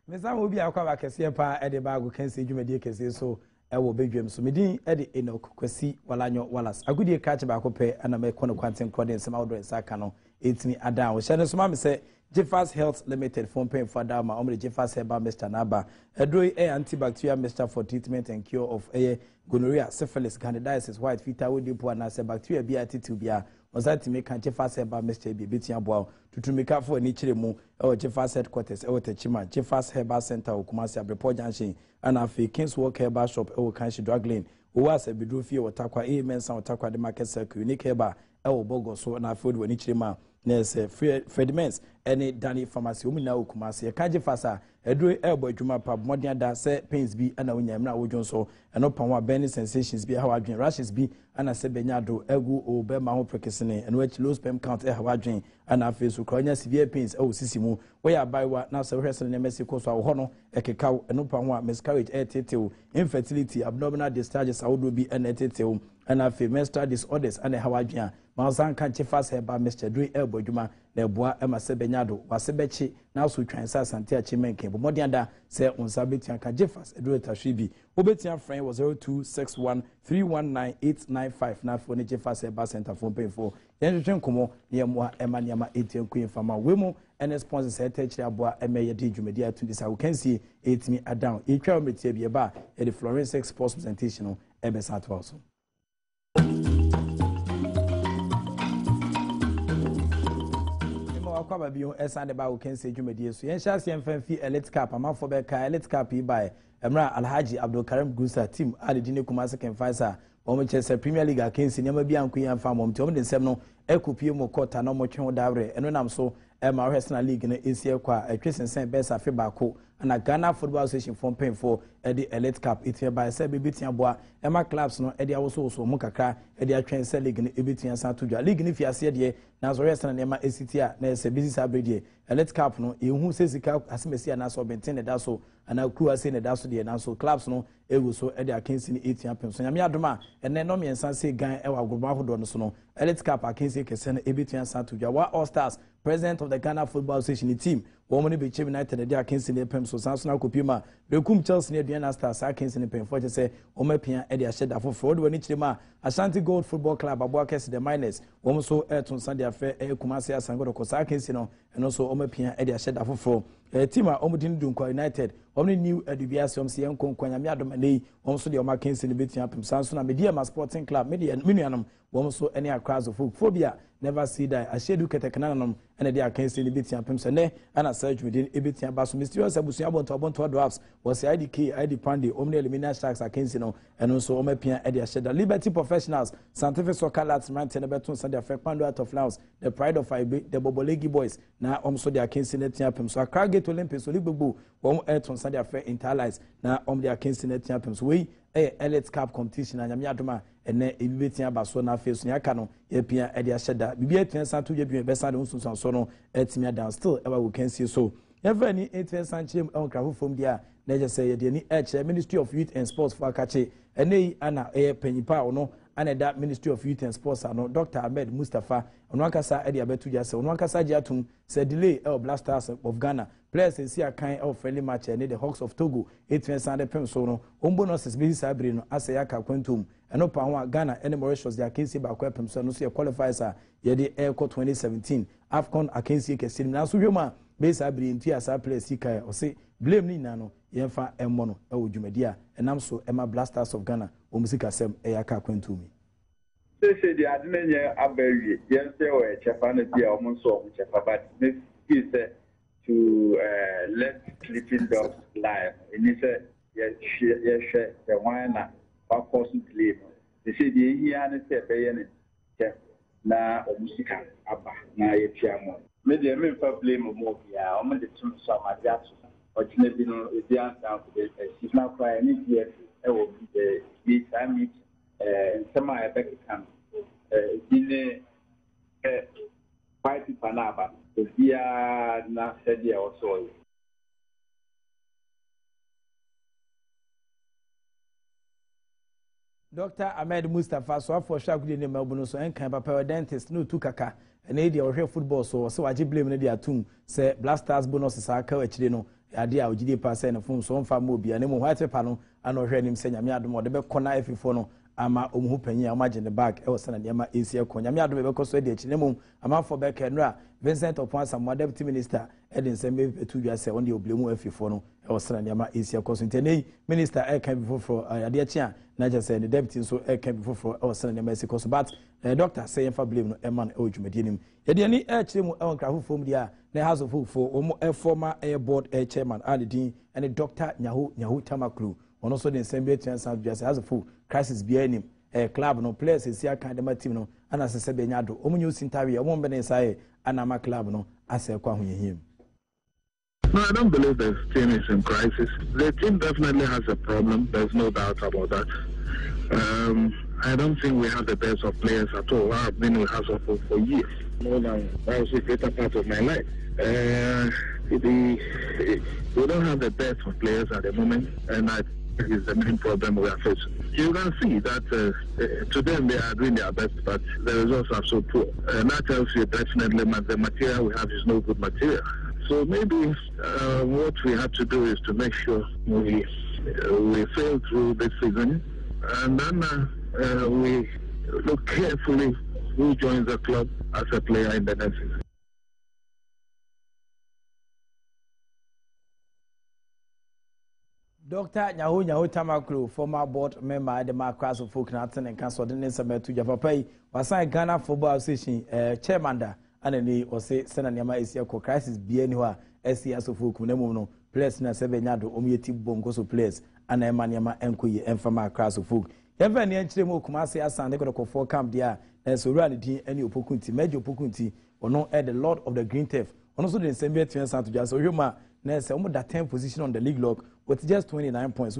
Mesa wo bi akwa ba kese pa e de baago kan se dwumadi kese so e wo bedwam so medin e de Enoch Kwasi Walanyo Wallace agudie ka che ba ko pe ana me kono kwanten kode nsema wodo nsaka no etimi adan wo hye ne so ma me se Jeffers Health Limited phone pay for Adom omre Jeffers Herbal Mr. Naba edroi antibacterial mixture for treatment and cure of gonorrhea, syphilis, candidiasis, white fever, we depo na se bacteria bi attitude bia ozati make Jeffers Herbal Mixture bi betia boa tutumika for ni chire mu e Jeffers headquarters e Techima Jeffers Herbal Center Okumasi Abrepo Junction and afi Kings Walk Herbal Shop e Kanshi Drug Lane owa bidru fie watakwa mensa watakwa de market circle unique herbal e Bogo so na afi woni chire ma Nes Fredimens any Danny Pharmacy Umina Okumasi Kaji Fasa edro elbow adwuma pa modern da se pains bi ana wonya mra wodwon so eno panwa burning sensations bi how adwen rashes bi ana se benya do egu o be ma ho prekesene eno achi low sperm count how adwen ana face kronya severe pains e osisi mu we ya baiwa na se hwese ne mesiko so ho no ekekaw eno panwa miscarriage etetew infertility abdominal discharges awodo bi ana etetew ana fe menstrual disorders ana how adwen ma san kan Jeffers Herbal Mixture do elbow adwuma na eboa e ma se benya do wasebechi na so twan sa asante achi menke modern da se onsa betia ka Jeffers edro tahwibi obetia friend was 0261319895 na for ne Jeffers Herbal Center phone pay for yen komo ne mo emaniama etienku infama we mu and sponsor se techiri aboa emeye di dwumedi atundisa we can see etimi adown etwa metia bi eba e the Florence Sports presentation no ebe sato also akwaba bi esande ba wo kense dwumadi so yen hya se mfanfi elite cup amafo be ka elite cup yi bai emra Alhaji Abdul Karim Gusa team adedine kuma second fighter o mo chese Premier League akensi nema bi anko yan fa mom te o de nsem no ekopie mo kota na mo twen dabre eno nam so ma National League na esie kwa atwesensen be safe ba ko na Ghana Football Association for paying for the elite cup it by say bebitia boa ema clubs no e dia wo so mu kakra e dia twense league no ebitia san to dwa league ni fiase de na so rest na ema esitia na se business abrede elite cup no ehu sesika asemesi na so benten da so ana crew ase na da so de na so clubs no egu so e dia akensi ni 18 penso nyame adoma ene no miensan se gan e wa agurba hodo no so no elite cup akensi kese na ebitia san to dwa wa All Stars president of the Ghana Football Association team woman be Chief United de akensi ne pem so san so na kopima bekum Chelsea ne Diana Stars akensi ne pem for say o mapia e de asheda foforo de wani chirima Ashanti Gold Football Club aboakese the miners wo so eton san de afa Kumasi Asangodo ko sa akensi no eno so o mapia e de asheda foforo team a omudin Dunkwa United omni new edubiase omse yenko kwanyame adom nei omso de o makensi ne betia pem san so na Media Sporting Club media minuanum wo so ene across of phobia never see die ashedu ketekananom ene de akensi ne betia pem so ne ana search within ebetia baso mysterious abusuya bonto drops was IDK ID Pandi omni elimina sharks akensi no eno so omapia e de asheda Liberty Professionals Scientific Soccer Lads Mountain beton Sunday affect Pando out of Laos the pride of Ibe the Bobolegi boys na omso de akensi ne tia pem so Accra Gate Olympics Olibugbu won eton Sunday affect Interlights na de akensi ne tia pem so we elite cup competition anyame adoma ene ebibetia baso na face nya ka no ye pia e de asheda bibia twensa to ye bi be sa de unsunsun so no etimia down still ever we can see so ever ni etwensa chim on krafo fom dia na je say ye de ni Ministry of Youth and Sports for akache ene ana panyipa ono ana da Ministry of Youth and Sports ano Dr. Ahmed Mustafa ono akasa e de abetu ja se ono akasa je atum se delay Blasters of Ghana players in see a kind of friendly match and the Hawks of Togo 800 pem so no bonuses be sabre no asayaka kwantum eno pa ho Ghana and Mauritius they can see ba kwa pem so no so qualifiers a ye de Airco 2017 AFCON akensi ke sim na so hwema be sabre ntu asa players sika o se blame ni na no yemfa emmo no e wodwumadi a enam so ema Blasters of Ghana o musika sem e yaka kwantum say the adnenye abawie yense o echefa na bia o monso o chefa but this is to let sleeping dogs lie. And he said, yes, the one that was sleep. They said, he had a bayonet. Na o musika aba na ye tiamo. Me de me fa blame mo bia o me de tum so ma dia so. O tine bi no e dia down for the if na cry any here e wo be the time it sama e back can dine fight panaba. Via na sedia also. Dr. Ahmed Mustafa so for sure good name Melbourne so enkan papa dentist no tu kaka and they are football so I just blame the atum say Blasters bonus is a car actually no idea of GD pass and phone so far movie and then white panel and or hearing him saying Yamiadum or the back corner if you follow ama omuhupenya imagine the back e wasana nyama esi ekonya me adome bekoso de chinemu ama for back enra Vincent Opon Samuel deputy minister edin sembe etudwa se on de oblemu afifo no e wasana nyama esi ekoso ntene minister e kan before for ade achia na je say the deputy so e kan before for e wasana nyama esi ekoso but doctor say fa blame no e man e odwumadi nim ye de ani e chiremu e wonkrafo fom dia na house of for omo e former air board chairman adedin and Dr. Nyahu Tamaklu on also the assembly chance just as a full crisis behind him a club no players is here kind of team no and as I said benyado omunyu sintawi won be say anama club no as a kwa him. No, I don't believe the team is in crisis. The team definitely has a problem. There's no doubt about that. I don't think we have the best of players at all. I've been with Hasselhoff for years. More than that was a greater part of my life. We don't have the best of players at the moment, and I think it's the main problem we are facing. You can see that to them they are doing their best, but the results are so poor. And that tells you definitely the material we have is no good material. So maybe what we have to do is to make sure we sail through this season, and then we look carefully who joins the club as a player in the next season. Dr. Nyahu Tamaklu, former board member at the Macross of Folk Nathan and Council Ordinance to Japapai, was signed Ghana Football Association chairman, and then or say Senanyama is your crisis BNUA, SCS of Folk Nemono, players na Sevenado, Omieti Bongoso players, and Emanyama Enkuyi and from Macross of Folk. Ever near Chimo Kumasi as San Deco for camp there, and so reality any Opokunti, major Opokunti, or no at the Lord of the Green Theft, and also the same bit to just so Yuma. There's almost that 10th position on the league log with just 29 points.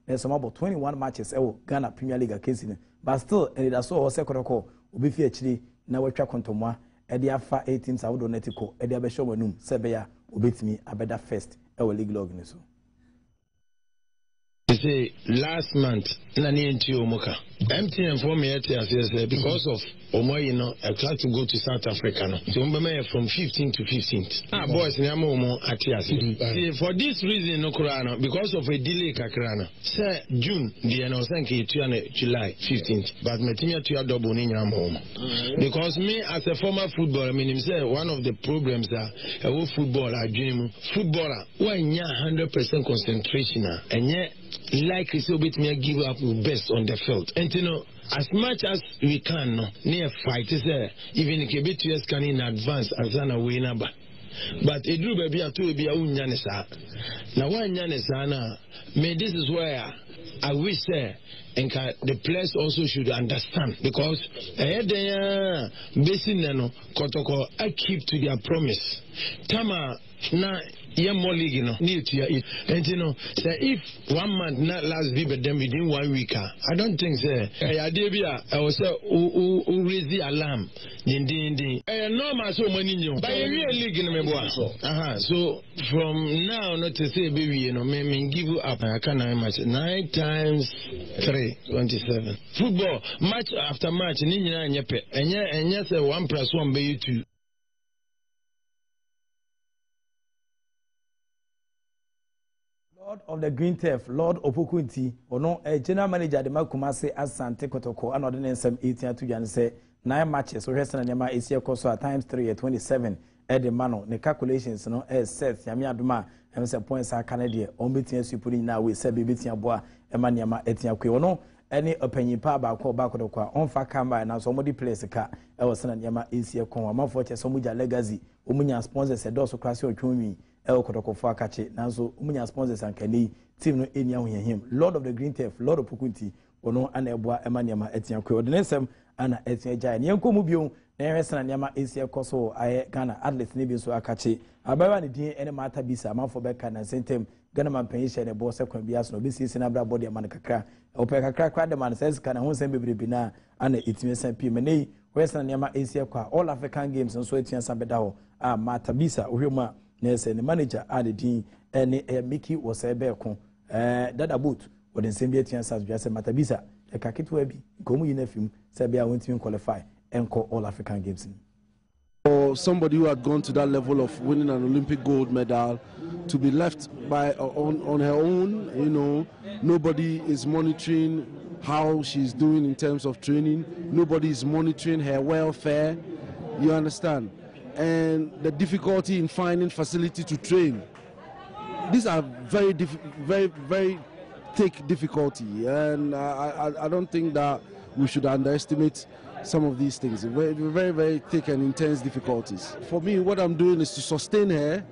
There's about 21 matches. Ghana Premier League against him, but still, and that's all. Second call will be actually now we track on Tomwa. And the Alpha 8 teams are donetico. And the Abesho Manum Sebeya will beat me a better first. Our league log. You say last month, Nani and Omoka. MTN for me because of Omo, you know, I tried to go to South Africa. No? So from 15th to 15th. Boys, Nyamomo Atiasi. For this reason, no Kurana, because of a delay Kakrana. Say June, the Anosanki July 15th. But Metimia to your double in home. Because me as a former footballer, I mean, say one of the problems that a footballer, dream footballer, when you 100% concentration, and yet like so bit me give up best on the field. And you know, as much as we can, no, near fight is even if a bit years can in advance as an away number. But it do be a two be a unyanisa. Now one yanisa, may this is where I wish and the players also should understand, because basically Kotoko I keep to their promise. Tama na more league, you know, need to it. And you know, say if 1 month not last week, but then within 1 week, I don't think so. I was who raise the alarm. Normal so many new. But a real league in the boy. So from now, not to say baby, you know, me give you up. I can't match 9 times 3, 27. Football match after match, and yes, 1 + 1 be 2. Lord of the Green Theft, Lord Opokunti, or no, a general manager, the Makumase as Sante Kotoko, and ordinance 18 to Jan say 9 matches, so rest and Yama is here also at times 3 at 27 at the mano. The calculations, no, as said, Yamia Duma, and some points are Canadian, on between you putting now with Sebi Bitia Bois, Emanyama Etia Quiono, any opinion power back or back on Fakamba, and somebody plays a car, Elson Yama is here, Koma, Forte, Somuja Legacy, Umunya sponsors a dorsal class or Chumi. El Kotoko Fakache, Nazo, Umunya sponsors and Kenny, Tim no Enya him, Lord of the Green Theft, Lord of Pukunti, Ono and Eboa Emanyama Etian Coordination, and Etian Jai, Yanko Mubio, Neres and Yama Asia Koso, I Ghana, Atlas Nibis Akache, Ababa the any matter bisa, Manfobeka and Sentem, Ghana Pension, a boss of Bias, no business in Abra body Manaka, Opeka crack the man says, Can I send baby bina, and it's me send Pimene, Western Yama Asia, all African games and Swetian Sabedao, Matabisa, Uhuma. Yes, and the manager added and Mickey was a beacon. That about what in same chance as just a Matabisa, a Kakit Webby, Gomu in a film, Sabia went to qualify and call all African games. for somebody who had gone to that level of winning an Olympic gold medal to be left on her own. You know, nobody is monitoring how she's doing in terms of training. Nobody is monitoring her welfare. You understand? And the difficulty in finding facility to train. These are very thick difficulty, and I don't think that we should underestimate some of these things. Very thick and intense difficulties. For me, what I'm doing is to sustain her,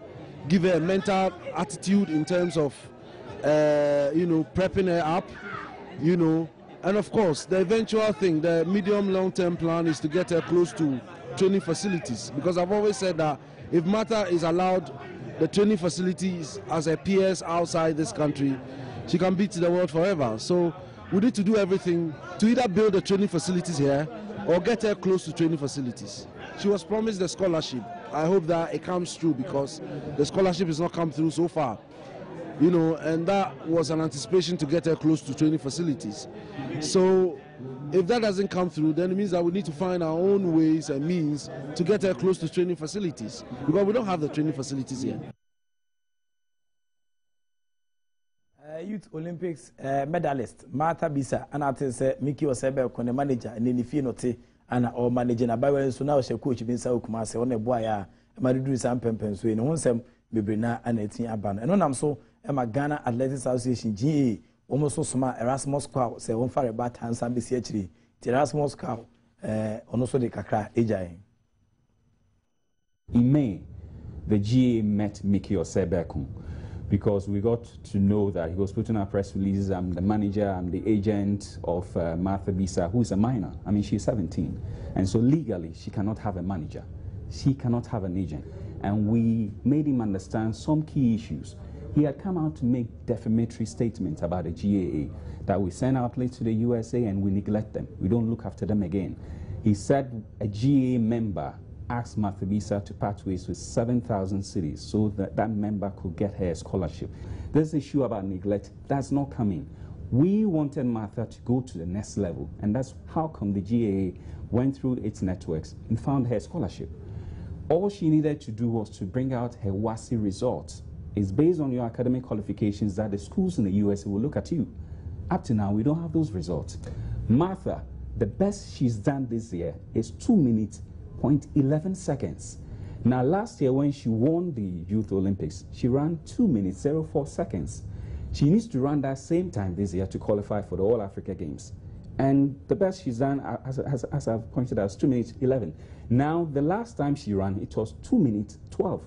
give her a mental attitude in terms of, prepping her up, and of course, the eventual thing, the medium long-term plan is to get her close to training facilities, because I've always said that if Martha is allowed the training facilities as her peers outside this country, she can beat the world forever. So we need to do everything to either build the training facilities here or get her close to training facilities. She was promised the scholarship. I hope that it comes true, because the scholarship has not come through so far. And that was an anticipation to get her close to training facilities. So if that doesn't come through, then it means that we need to find our own ways and means to get her close to training facilities, because we don't have the training facilities here. Youth Olympics medalist Martha Bisa, and I say Mickey Osebe, the manager, and then if you not and or managing a Bible, so now she coach been so kumase on a boy, Maridu Sam Pempen, so in one sem, Bibrina and 18 Aban. And on I'm so, Emma Ghana Athletics Association, GA, almost so smart, Erasmus Cow, say one for a bat and some BCH, Erasmus Cow, on also the Kakra, AJ. In May, the GA met Mickey Osebe, because we got to know that he was putting out press releases. I'm the manager, I'm the agent of Martha Bisa, who is a minor. I mean, she's 17. And so legally, she cannot have a manager. She cannot have an agent. And we made him understand some key issues. He had come out to make defamatory statements about the GAA, that we send athletes to the USA and we neglect them. We don't look after them again. He said a GAA member asked Martha Bisa to part ways with 7,000 cities so that that member could get her a scholarship. This issue about neglect, that's not coming. We wanted Martha to go to the next level, and that's how come the GAA went through its networks and found her scholarship. All she needed to do was to bring out her WASI results. It's based on your academic qualifications that the schools in the USA will look at you. Up to now, we don't have those results. Martha, the best she's done this year is 2 minutes 0.11 seconds. Now, last year when she won the Youth Olympics, she ran 2 minutes 04 seconds. She needs to run that same time this year to qualify for the All Africa Games. And the best she's done, as I've pointed out, is 2 minutes 11. Now, the last time she ran, it was 2 minutes 12.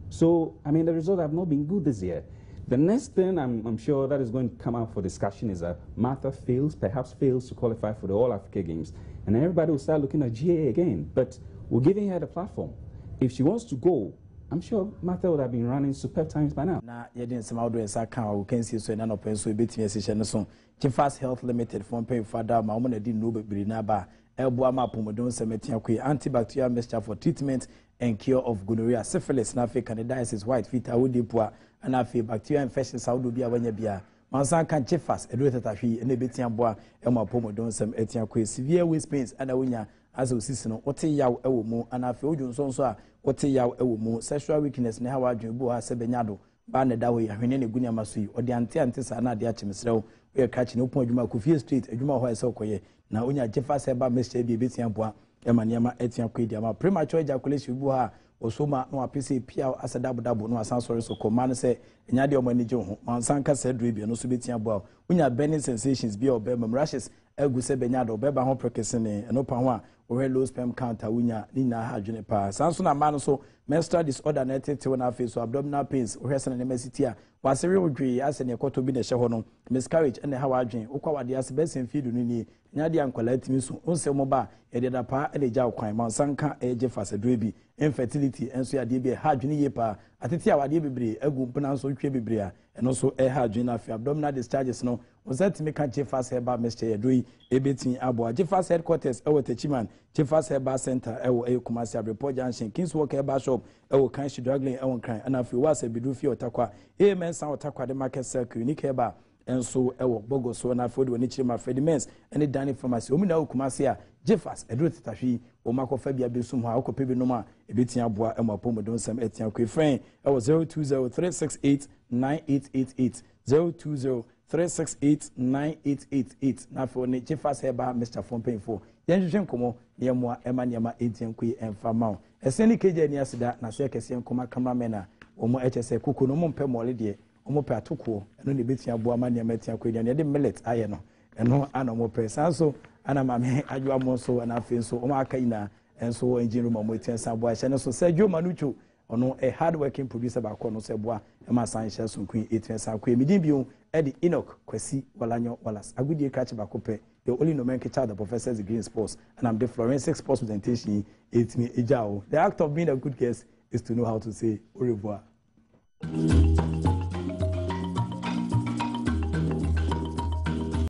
So, I mean, the results have not been good this year. The next thing I'm sure that is going to come out for discussion is that Martha perhaps fails to qualify for the All Africa Games. And everybody will start looking at GA again. But we're giving her the platform. If she wants to go, I'm sure Martha would have been running superb times by now. Now, you didn't some outdoor and we can see so none of them so bit me session so Fast Health Limited from paying for that my woman didn't know but Brinaba Elboama Pomodon Cemetery antibacterial mixture for treatment and cure of gonorrhea, syphilis, nafe candidiasis, white feet, awudipua, and nafe bacterial infections, Saudubia Wenyabia. Mansan can Fast, a rate at he and a bit bois, Emma Pomodon some etiaque, severe waist pains, and a winner as a season, what a yaw ewomo, and I feel you so what a yaw ewomo, sexual weakness, Nehawa Jumboa Sebenado, Banadawi, Hineni Gunia Masui, or the Antiantis and Nadia Chimisro, we are catching no point Juma Kufi Street, a Juma Hoa Sokoye. Now, when you Jeffas Heba, Mr. Bibitian Bois, Emaniama Etian Quidiama, premature ejaculation Bois, or Soma, no PC, Pia, as a double, no answer, so command say, and Yadio Manijo, Mansanka said Ribi, no Subitian Bois, when you are burning sensations, be or Bebam rashes, Elguse Benado, Beba Home Precasene, and Opanwa, or low sperm count, Winya, Nina Hajunipa, Sansona Manoso, menstrual disorder, netted to an face, or abdominal pains, or Hessan and Messitia, was a real degree as an equator be the Shahono, miscarriage and the Hawajin, Okawa the Asbest and Feed Nini, Nadia and Colette Musu, Unsemoba, Edapa, and a Jow crime, Mansanka, a Jeffas a Drebi, infertility, and so a DB, Hajuni Yepa, Atitia, Dibri, a good pronounce Trebibria, and also a Hajuna, abdominal discharges no, was that to make a Jeffas Heba, Mr. Edui, Ebitin Abo, Jeffas headquarters, our Techiman, Jeffas Heba Center, our Commercial Report Junction, Kings Walk Heba Shop, our kind she dragging our crime, and if you was a Bidufi or Takwa, Amen, Sound Takwa, the market circle, Nick Heba. And so ewo bogo so na fodo ni chima fedi mens ene dani pharmacy o mi na okumasia Jeffas edro tatafi o ma ko fa bia be sum ha ko pe bi no ma e betia boa e ma pomodon nsem etia ko friend e wo 0203689888 0203689888 na for ne chifa se ba Mr. Fompenfo yen hwehwe nkomo ne moa ema ne ma etian ko emfa ma eseni keje ni asida na se kese nkoma cameraman a omo HSE kuku no mo mpe mole de omo pe atoko eno ne betia boa ma ne ma etian ko ne de millet aye no eno ana mo pe sanso ana ma me adwa mo so na afi so omo aka ina enso engine room mo etian sa boa hye ne so Sergio Manucho ono a hard working producer ba ko no se boa e ma san hye so nkun etian sa ko emidin biun Eddie Enoch Kwesi Walanyo Wallace agudie catch ba ko pe the only nomenclature the professors degree in sports and I'm the forensic sports presentation it me ejao. The act of being a good guest is to know how to say au revoir.